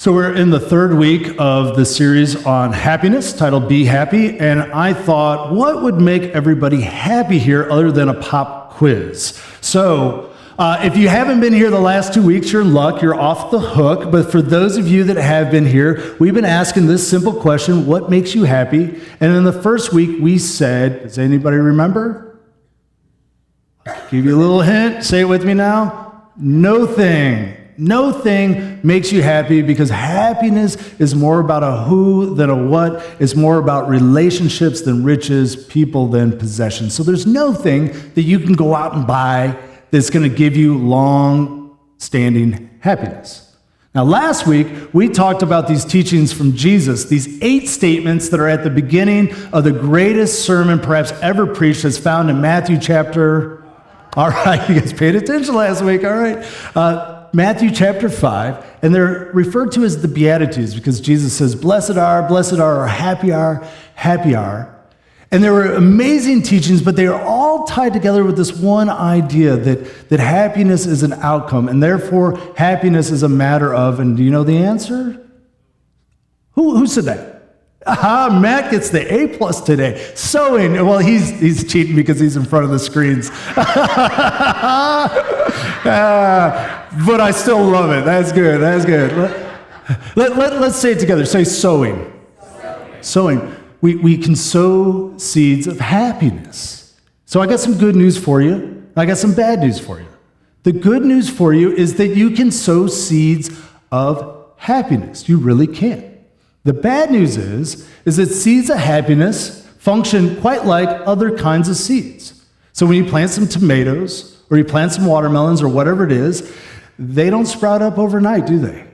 So we're in the third week of the series on happiness, titled Be Happy, and I thought, what would make everybody happy here other than a pop quiz? So if you haven't been here the last 2 weeks, you're in luck, you're off the hook, but for those of you that have been here, we've been asking this simple question, what makes you happy? And in the first week, we said, does anybody remember? I'll give you a little hint, say it with me now. No thing. No thing makes you happy because happiness is more about a who than a what. It's more about relationships than riches, people than possessions. So there's no thing that you can go out and buy that's going to give you long-standing happiness. Now, last week, we talked about these teachings from Jesus, these 8 statements that are at the beginning of the greatest sermon perhaps ever preached, as found in Matthew chapter... All right, you guys paid attention last week, all right. Matthew chapter 5, and they're referred to as the Beatitudes because Jesus says, blessed are, or happy are, happy are. And there were amazing teachings, but they are all tied together with this one idea that happiness is an outcome, and therefore happiness is a matter of, and do you know the answer? Who said that? Aha, Matt gets the A+ today. Sewing. Well, he's cheating because he's in front of the screens. But I still love it. That's good. That's good. Let's say it together. Say sowing. Sowing. We can sow seeds of happiness. So I got some good news for you. I got some bad news for you. The good news for you is that you can sow seeds of happiness. You really can. The bad news is that seeds of happiness function quite like other kinds of seeds. So when you plant some tomatoes or you plant some watermelons or whatever it is, they don't sprout up overnight, do they?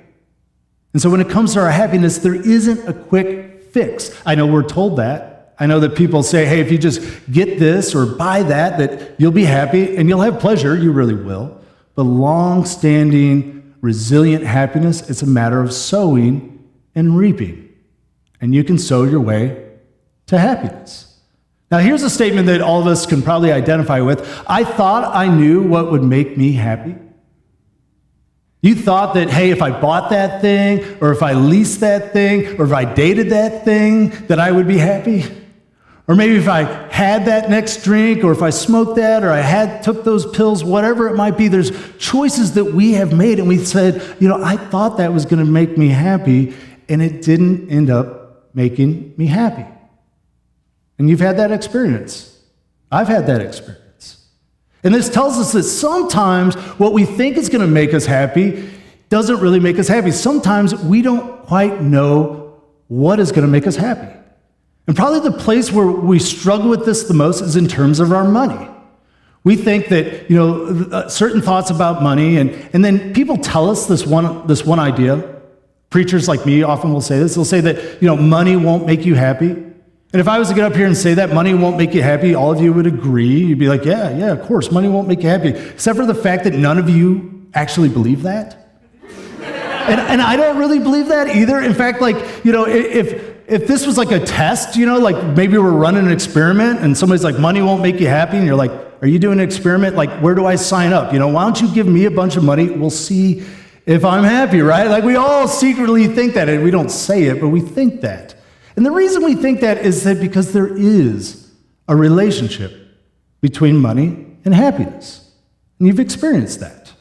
And so when it comes to our happiness, there isn't a quick fix. I know we're told that. I know that people say, hey, if you just get this or buy that you'll be happy and you'll have pleasure. You really will. But long-standing, resilient happiness, it's a matter of sowing and reaping. And you can sow your way to happiness. Now, here's a statement that all of us can probably identify with. I thought I knew what would make me happy. You thought that, hey, if I bought that thing, or if I leased that thing, or if I dated that thing, that I would be happy. Or maybe if I had that next drink, or if I smoked that, or I took those pills, whatever it might be, there's choices that we have made, and we said, I thought that was going to make me happy, and it didn't end up making me happy. And you've had that experience. I've had that experience. And this tells us that sometimes what we think is going to make us happy doesn't really make us happy. Sometimes we don't quite know what is going to make us happy. And probably the place where we struggle with this the most is in terms of our money. We think that, certain thoughts about money, and then people tell us this one idea. Preachers like me often will say this. They'll say that, money won't make you happy. And if I was to get up here and say that money won't make you happy, all of you would agree. You'd be like, yeah, of course, money won't make you happy. Except for the fact that none of you actually believe that. And I don't really believe that either. In fact, if this was like a test, like maybe we're running an experiment and somebody's like, money won't make you happy. And you're like, are you doing an experiment? Like, where do I sign up? Why don't you give me a bunch of money? We'll see if I'm happy, right? Like we all secretly think that, and we don't say it, but we think that. And the reason we think that is that because there is a relationship between money and happiness. And you've experienced that.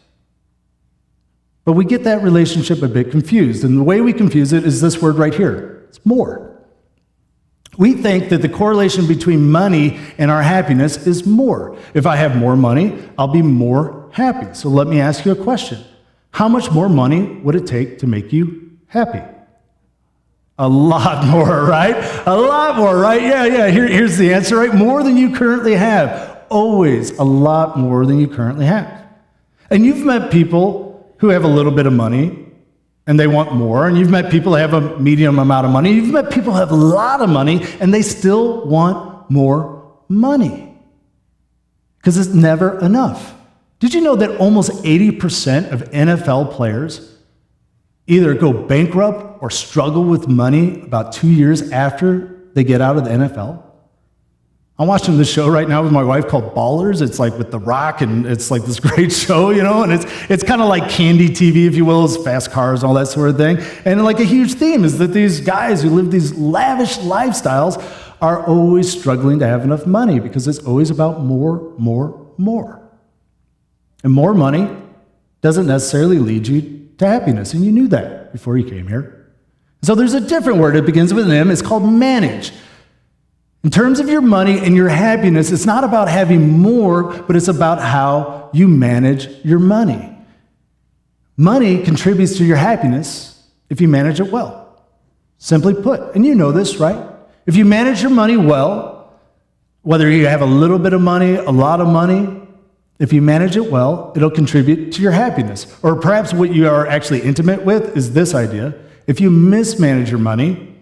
But we get that relationship a bit confused. And the way we confuse it is this word right here. It's more. We think that the correlation between money and our happiness is more. If I have more money, I'll be more happy. So let me ask you a question. How much more money would it take to make you happy? A lot more, right? A lot more, right? Yeah. Here's the answer, right? More than you currently have. Always a lot more than you currently have. And you've met people who have a little bit of money and they want more. And you've met people who have a medium amount of money. You've met people who have a lot of money and they still want more money because it's never enough. Did you know that almost 80% of NFL players either go bankrupt or struggle with money about 2 years after they get out of the NFL? I'm watching this show right now with my wife called Ballers. It's like with The Rock, and it's like this great show, and it's kind of like candy TV, if you will. It's fast cars, all that sort of thing. And like a huge theme is that these guys who live these lavish lifestyles are always struggling to have enough money because it's always about more, more, more. And more money doesn't necessarily lead you to happiness, and you knew that before you came here. So there's a different word that begins with an M. It's called manage. In terms of your money and your happiness, it's not about having more, but it's about how you manage your money. Money contributes to your happiness if you manage it well. Simply put, and you know this, right? If you manage your money well, whether you have a little bit of money, a lot of money, if you manage it well, it'll contribute to your happiness. Or perhaps what you are actually intimate with is this idea. If you mismanage your money,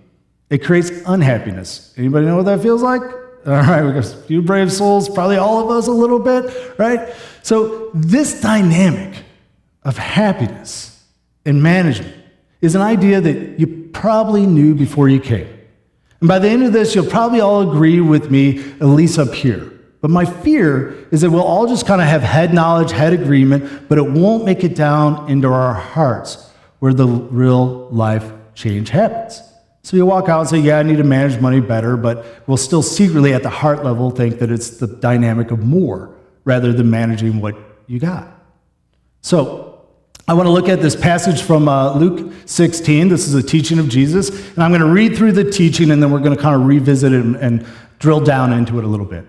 it creates unhappiness. Anybody know what that feels like? All right, we got a few brave souls, probably all of us a little bit, right? So this dynamic of happiness and management is an idea that you probably knew before you came. And by the end of this, you'll probably all agree with me, at least up here. But my fear is that we'll all just kind of have head knowledge, head agreement, but it won't make it down into our hearts where the real life change happens. So you walk out and say, yeah, I need to manage money better, but we'll still secretly at the heart level think that it's the dynamic of more rather than managing what you got. So I want to look at this passage from Luke 16. This is a teaching of Jesus, and I'm going to read through the teaching, and then we're going to kind of revisit it and drill down into it a little bit.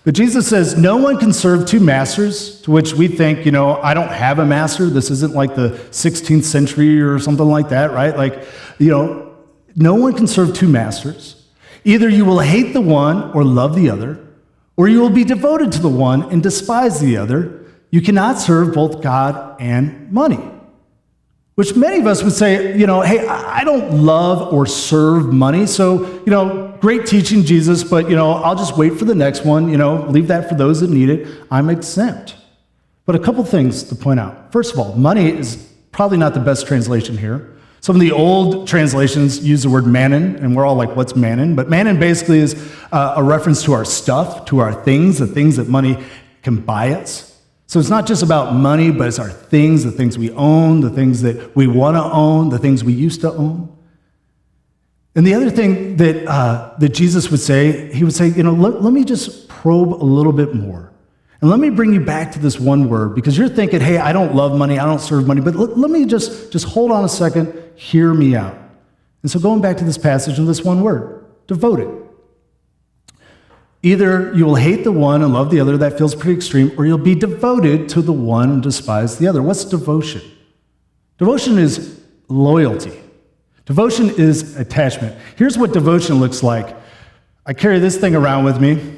But Jesus says, no one can serve two masters, to which we think, I don't have a master. This isn't like the 16th century or something like that, right? Like, no one can serve two masters. Either you will hate the one or love the other, or you will be devoted to the one and despise the other. You cannot serve both God and money. Which many of us would say, hey, I don't love or serve money, so, great teaching, Jesus, but, I'll just wait for the next one, leave that for those that need it. I'm exempt. But a couple things to point out. First of all, money is probably not the best translation here. Some of the old translations use the word mammon, and we're all like, what's mammon? But mammon basically is a reference to our stuff, to our things, the things that money can buy us. So it's not just about money, but it's our things, the things we own, the things that we want to own, the things we used to own. And the other thing that Jesus would say, he would say, let me just probe a little bit more. And let me bring you back to this one word, because you're thinking, hey, I don't love money, I don't serve money, but let me just hold on a second, hear me out. And so going back to this passage and this one word, devoted. Either you will hate the one and love the other, that feels pretty extreme, or you'll be devoted to the one and despise the other. What's devotion? Devotion is loyalty. Devotion is attachment. Here's what devotion looks like. I carry this thing around with me,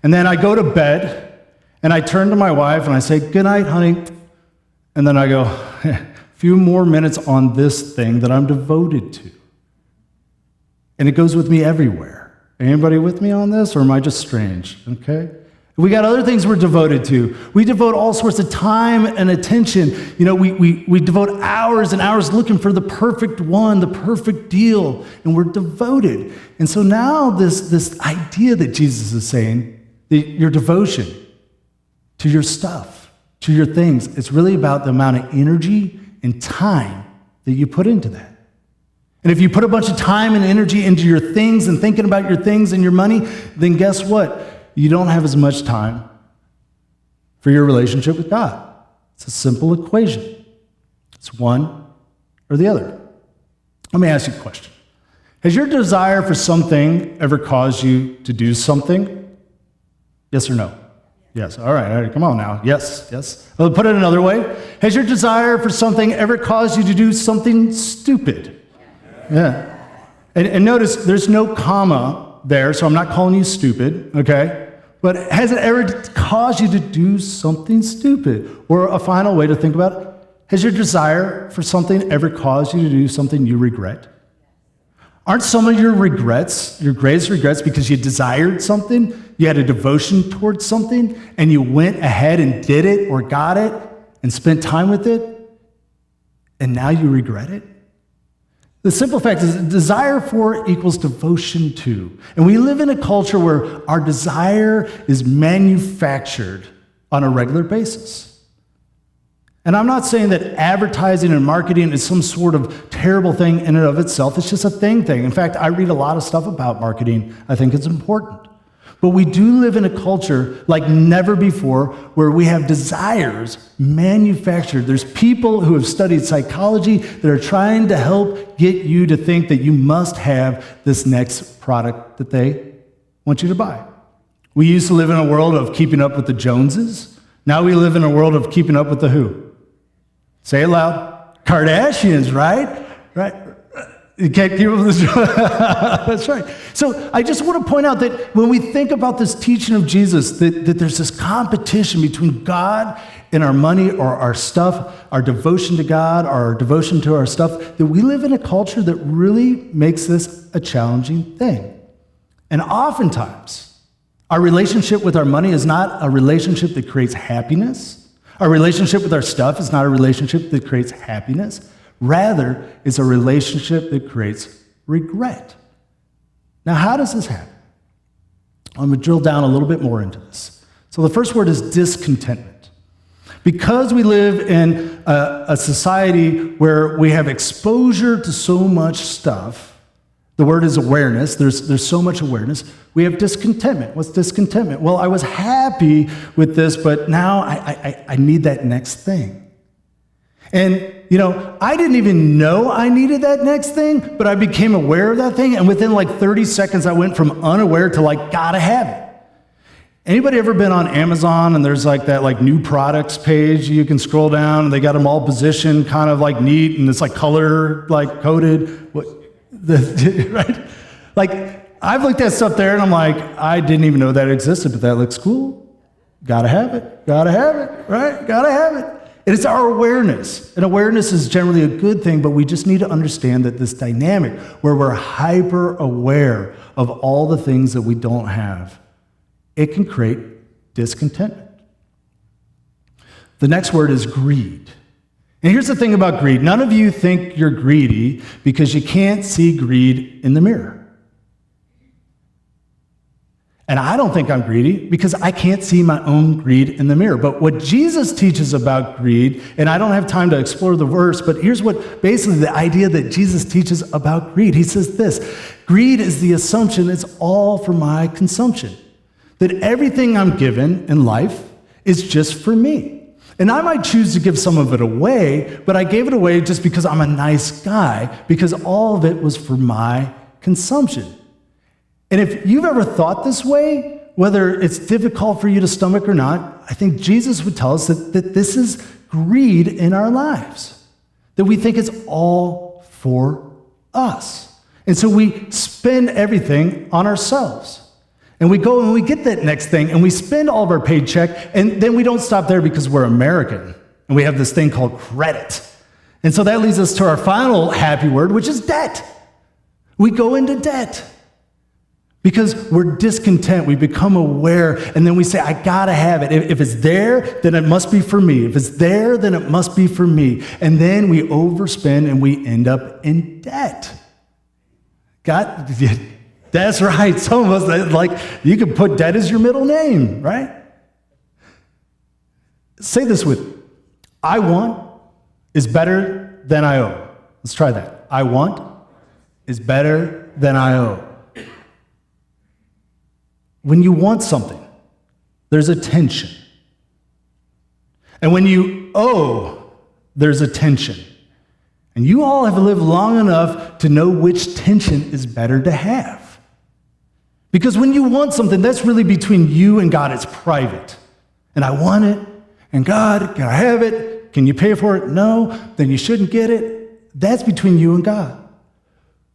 and then I go to bed, and I turn to my wife and I say, good night, honey. And then I go, a few more minutes on this thing that I'm devoted to. And it goes with me everywhere. Anybody with me on this, or am I just strange? Okay. We got other things we're devoted to. We devote all sorts of time and attention. We devote hours and hours looking for the perfect one, the perfect deal, and we're devoted. And so now this idea that Jesus is saying, that your devotion to your stuff, to your things, it's really about the amount of energy and time that you put into that. And if you put a bunch of time and energy into your things and thinking about your things and your money, then guess what? You don't have as much time for your relationship with God. It's a simple equation. It's one or the other. Let me ask you a question. Has your desire for something ever caused you to do something? Yes or no? Yes. All right, come on now. Yes. I'll put it another way. Has your desire for something ever caused you to do something stupid? Yeah. And notice there's no comma there, so I'm not calling you stupid, okay? But has it ever caused you to do something stupid? Or a final way to think about it, has your desire for something ever caused you to do something you regret? Aren't some of your regrets, your greatest regrets, because you desired something, you had a devotion towards something, and you went ahead and did it or got it and spent time with it, and now you regret it? The simple fact is desire for equals devotion to. And we live in a culture where our desire is manufactured on a regular basis. And I'm not saying that advertising and marketing is some sort of terrible thing in and of itself. It's just a thing. In fact, I read a lot of stuff about marketing. I think it's important. But we do live in a culture like never before where we have desires manufactured. There's people who have studied psychology that are trying to help get you to think that you must have this next product that they want you to buy. We used to live in a world of keeping up with the Joneses. Now we live in a world of keeping up with the who? Say it loud. Kardashians, right? Right? You can't keep up with this. That's right. So I just want to point out that when we think about this teaching of Jesus, that there's this competition between God and our money or our stuff, our devotion to God, our devotion to our stuff, that we live in a culture that really makes this a challenging thing. And oftentimes, our relationship with our money is not a relationship that creates happiness. Our relationship with our stuff is not a relationship that creates happiness. Rather, it's a relationship that creates regret. Now, how does this happen? I'm going to drill down a little bit more into this. So the first word is discontentment. Because we live in a society where we have exposure to so much stuff, the word is awareness. There's so much awareness. We have discontentment. What's discontentment? Well, I was happy with this, but now I need that next thing. And, I didn't even know I needed that next thing, but I became aware of that thing, and within like 30 seconds, I went from unaware to gotta have it. Anybody ever been on Amazon and there's that new products page you can scroll down and they got them all positioned kind of neat and it's color coded? Right? I've looked at stuff there and I'm I didn't even know that existed, but that looks cool. Gotta have it, right? Gotta have it. And it's our awareness. And awareness is generally a good thing, but we just need to understand that this dynamic where we're hyper aware of all the things that we don't have, it can create discontentment. The next word is greed. And here's the thing about greed. None of you think you're greedy because you can't see greed in the mirror. And I don't think I'm greedy because I can't see my own greed in the mirror. But what Jesus teaches about greed, and I don't have time to explore the verse, but here's what basically the idea that Jesus teaches about greed. He says this: greed is the assumption it's all for my consumption. That everything I'm given in life is just for me. And I might choose to give some of it away, but I gave it away just because I'm a nice guy, because all of it was for my consumption. And if you've ever thought this way, whether it's difficult for you to stomach or not, I think Jesus would tell us that this is greed in our lives, that we think it's all for us. And so we spend everything on ourselves. And we go and we get that next thing and we spend all of our paycheck, and then we don't stop there because we're American and we have this thing called credit. And so that leads us to our final happy word, which is debt. We go into debt. Because we're discontent, we become aware, and then we say, I gotta have it. If it's there, then it must be for me. If it's there, then it must be for me. And then we overspend and we end up in debt. That's right. Some of us, you could put debt as your middle name, right? Say this with me. I want is better than I owe. Let's try that. I want is better than I owe. When you want something, there's a tension. And when you owe, there's a tension. And you all have lived long enough to know which tension is better to have. Because when you want something, that's really between you and God. It's private. And I want it. And God, can I have it? Can you pay for it? No. Then you shouldn't get it. That's between you and God.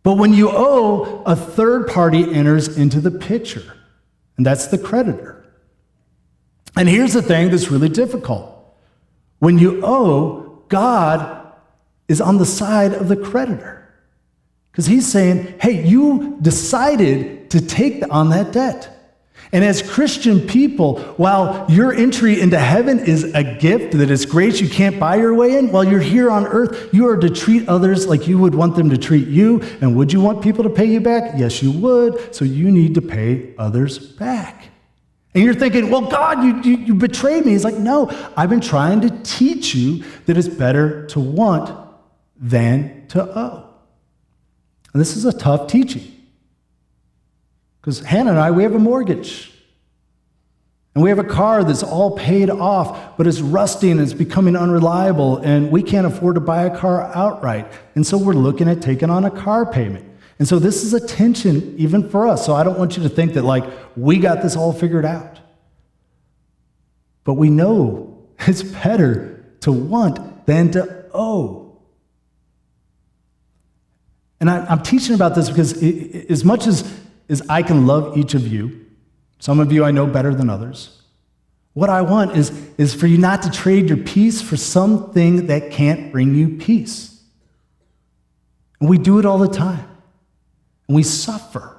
But when you owe, a third party enters into the picture. And that's the creditor. And here's the thing that's really difficult. When you owe, God is on the side of the creditor. Because he's saying, hey, you decided to take on that debt. And as Christian people, while your entry into heaven is a gift that is grace you can't buy your way in, while you're here on earth, you are to treat others like you would want them to treat you. And would you want people to pay you back? Yes, you would. So you need to pay others back. And you're thinking, well, God, you betrayed me. He's like, no, I've been trying to teach you that it's better to want than to owe. And this is a tough teaching. Because Hannah and I, we have a mortgage. And we have a car that's all paid off, but it's rusting and it's becoming unreliable, and we can't afford to buy a car outright. And so we're looking at taking on a car payment. And so this is a tension even for us. So I don't want you to think that like we got this all figured out. But we know it's better to want than to owe. And I'm teaching about this because as much as I can love each of you, some of you I know better than others, what I want is for you not to trade your peace for something that can't bring you peace. And we do it all the time. And we suffer.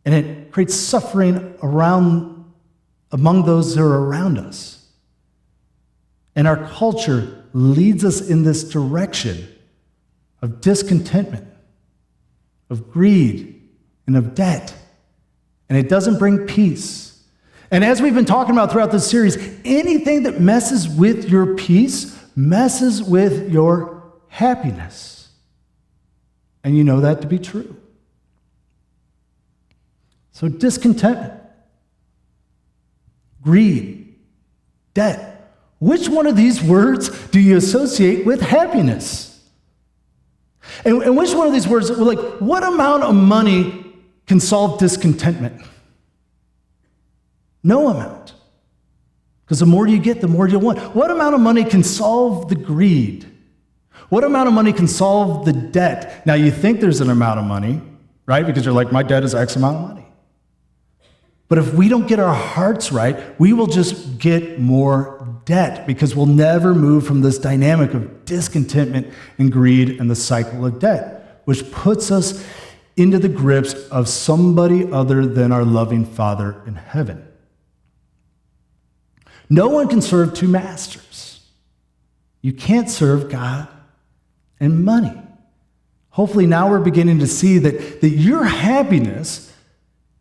And it creates suffering among those that are around us. And our culture leads us in this direction of discontentment, of greed, and of debt. And it doesn't bring peace. And as we've been talking about throughout this series, anything that messes with your peace messes with your happiness. And you know that to be true. So discontentment, greed, debt. Which one of these words do you associate with happiness? And which one of these words, like, what amount of money can solve discontentment? No amount. Because the more you get, the more you want. What amount of money can solve the greed? What amount of money can solve the debt? Now, you think there's an amount of money, right? Because you're like, my debt is X amount of money. But if we don't get our hearts right, we will just get more debt because we'll never move from this dynamic of discontentment and greed and the cycle of debt, which puts us into the grips of somebody other than our loving Father in heaven. No one can serve two masters. You can't serve God and money. Hopefully now we're beginning to see that your happiness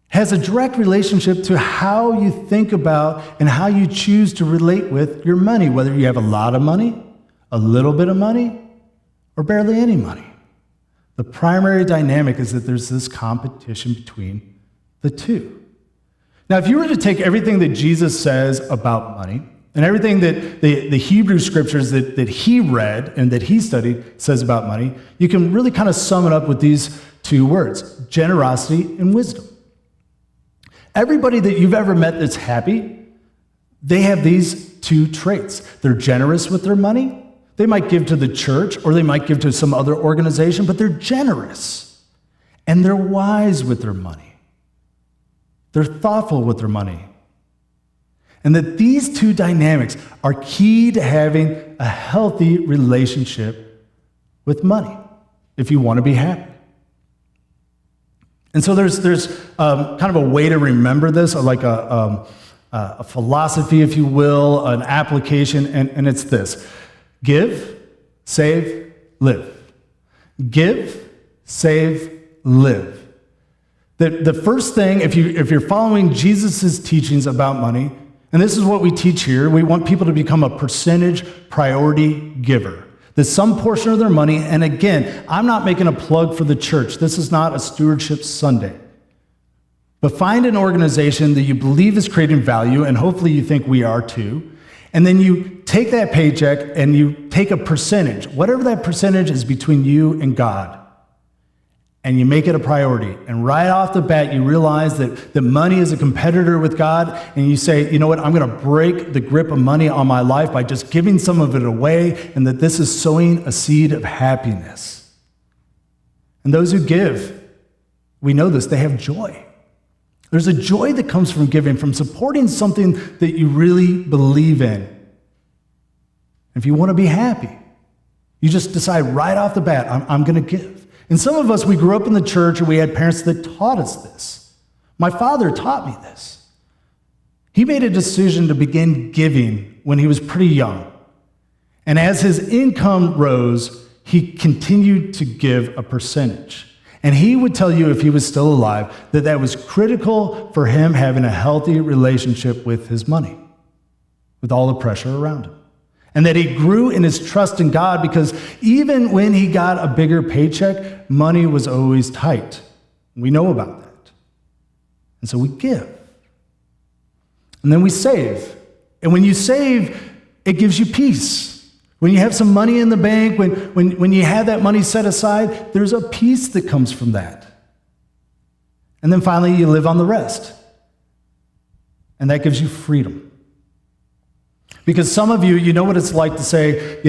has a direct relationship to how you think about and how you choose to relate with your money, whether you have a lot of money, a little bit of money, or barely any money. The primary dynamic is that there's this competition between the two. Now, if you were to take everything that Jesus says about money and everything that the Hebrew scriptures that he read and that he studied says about money, you can really kind of sum it up with these two words: generosity and wisdom. Everybody that you've ever met that's happy, they have these two traits. They're generous with their money. They might give to the church or they might give to some other organization, but they're generous. And they're wise with their money. They're thoughtful with their money. And that these two dynamics are key to having a healthy relationship with money if you want to be happy. And so there's kind of a way to remember this, like a philosophy, if you will, an application, and it's this: give, save, live. Give, save, live. The first thing, if you're following Jesus' teachings about money, and this is what we teach here, we want people to become a percentage priority giver. That some portion of their money, and again, I'm not making a plug for the church. This is not a stewardship Sunday. But find an organization that you believe is creating value, and hopefully you think we are too, and then you take that paycheck and you take a percentage, whatever that percentage is between you and God, and you make it a priority. And right off the bat, you realize that money is a competitor with God, and you say, you know what, I'm going to break the grip of money on my life by just giving some of it away, and that this is sowing a seed of happiness. And those who give, we know this, they have joy. There's a joy that comes from giving, from supporting something that you really believe in. If you want to be happy, you just decide right off the bat, I'm going to give. And some of us, we grew up in the church and we had parents that taught us this. My father taught me this. He made a decision to begin giving when he was pretty young. And as his income rose, he continued to give a percentage. And he would tell you, if he was still alive, that that was critical for him having a healthy relationship with his money, with all the pressure around him. And that he grew in his trust in God, because even when he got a bigger paycheck, money was always tight. We know about that. And so we give. And then we save. And when you save, it gives you peace. When you have some money in the bank, when you have that money set aside, there's a peace that comes from that. And then finally, you live on the rest. And that gives you freedom. Because some of you, you know what it's like to say,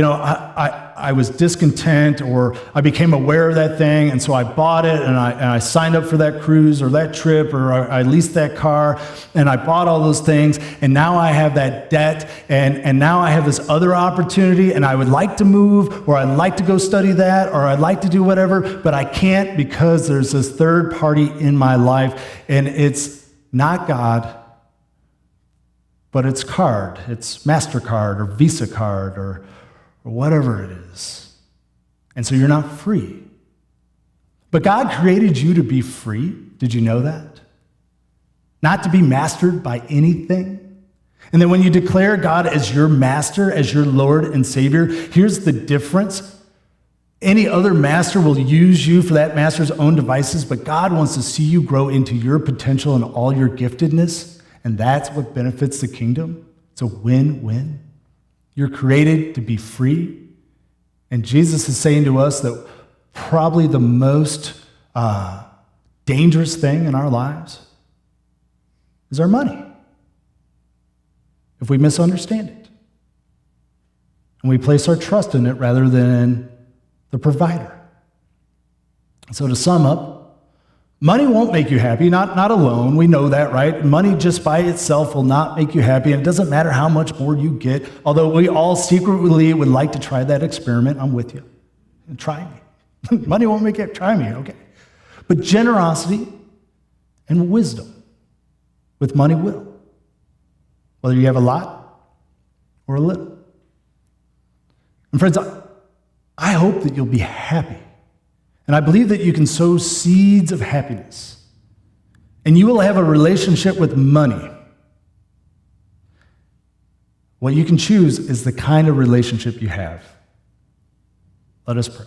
I was discontent, or I became aware of that thing, and so I bought it, and I signed up for that cruise or that trip, or I leased that car, and I bought all those things, and now I have that debt, and now I have this other opportunity, and I would like to move, or I'd like to go study that, or I'd like to do whatever, but I can't because there's this third party in my life, and it's not God, but it's card. It's MasterCard or Visa card or whatever it is. And so you're not free. But God created you to be free. Did you know that? Not to be mastered by anything. And then when you declare God as your master, as your Lord and Savior, here's the difference. Any other master will use you for that master's own devices, but God wants to see you grow into your potential and all your giftedness. And that's what benefits the kingdom. It's a win-win. You're created to be free. And Jesus is saying to us that probably the most dangerous thing in our lives is our money. If we misunderstand it. And we place our trust in it rather than the provider. So to sum up, money won't make you happy, not alone. We know that, right? Money just by itself will not make you happy, and it doesn't matter how much more you get, although we all secretly would like to try that experiment. I'm with you. Try me. Money won't make you try me, okay. But generosity and wisdom with money will, whether you have a lot or a little. And friends, I hope that you'll be happy. And I believe that you can sow seeds of happiness. And you will have a relationship with money. What you can choose is the kind of relationship you have. Let us pray.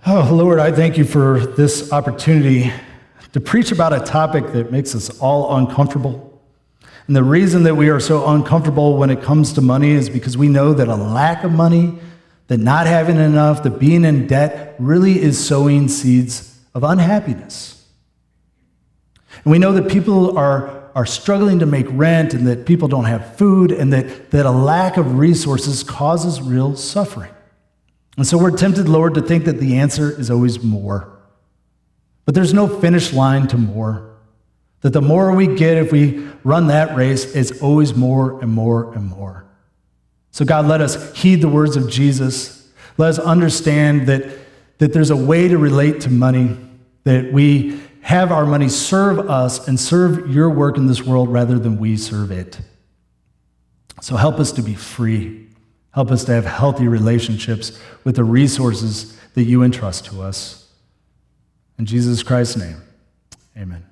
Oh, Lord, I thank you for this opportunity to preach about a topic that makes us all uncomfortable. And the reason that we are so uncomfortable when it comes to money is because we know that a lack of money, that not having enough, that being in debt really is sowing seeds of unhappiness. And we know that people are struggling to make rent, and that people don't have food, and that a lack of resources causes real suffering. And so we're tempted, Lord, to think that the answer is always more. But there's no finish line to more. That the more we get, if we run that race, it's always more and more and more. So God, let us heed the words of Jesus. Let us understand that there's a way to relate to money, that we have our money serve us and serve your work in this world rather than we serve it. So help us to be free. Help us to have healthy relationships with the resources that you entrust to us. In Jesus Christ's name, amen.